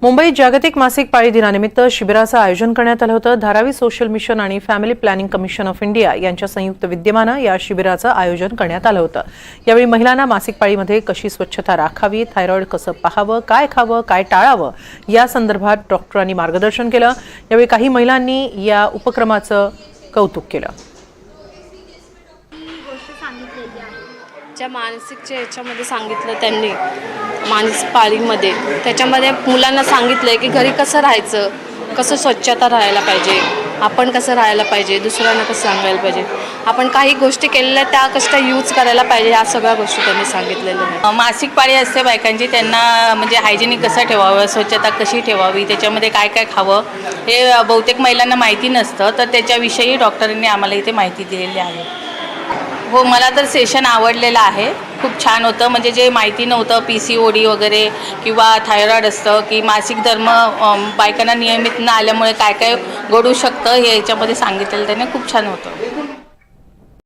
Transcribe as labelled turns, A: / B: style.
A: मुंबईत जागतिक मासिक पाळी दिनानिमित्त शिबिराचं आयोजन करण्यात आलं होतं। धारावी सोशल मिशन आणि family planning commission of India यांच्या संयुक्त विद्यमानं या शिबिराचं आयोजन करण्यात आलं होतं। यावेळी महिलांना मासिक पाळीमध्ये कशी स्वच्छता राखावी, थायरॉइड कसं पाहावं, काय खावं, काय टाळावं या संदर्भात डॉक्टरांनी मार्गदर्शन केलं। यावेळी काही महिलांनी या उपक्रमाचं कौतुक केलं।
B: ज्या मानसिकच्या याच्यामध्ये सांगितलं त्यांनी मानसिक पाळीमध्ये त्याच्यामध्ये मुलांना सांगितलंय की घरी कसं राहायचं, कसं स्वच्छता राहायला पाहिजे, आपण कसं राहायला पाहिजे, दुसऱ्यांना कसं सांगायला पाहिजे, आपण काही गोष्टी केलेल्या त्या कशा यूज करायला पाहिजे, ह्या सगळ्या गोष्टी त्यांनी सांगितलेल्या आहेत।
C: मासिक पाळी असते बायकांची, त्यांना म्हणजे हायजेनिक कसं ठेवावं, स्वच्छता कशी ठेवावी, त्याच्यामध्ये काय काय खावं हे बहुतेक महिलांना माहिती नसतं, तर त्याच्याविषयी डॉक्टरांनी आम्हाला इथे माहिती दिलेली आहे। हो, मला तर सेशन आवडलेलं आहे, खूप छान होतं। म्हणजे जे माहिती नव्हतं PCOD वगैरे किंवा थायरॉइड असतं की मासिक धर्म बायकांना नियमित न आल्यामुळे काय काय घडू शकतं हे याच्यामध्ये सांगितलेलं त्याने खूप छान होतं।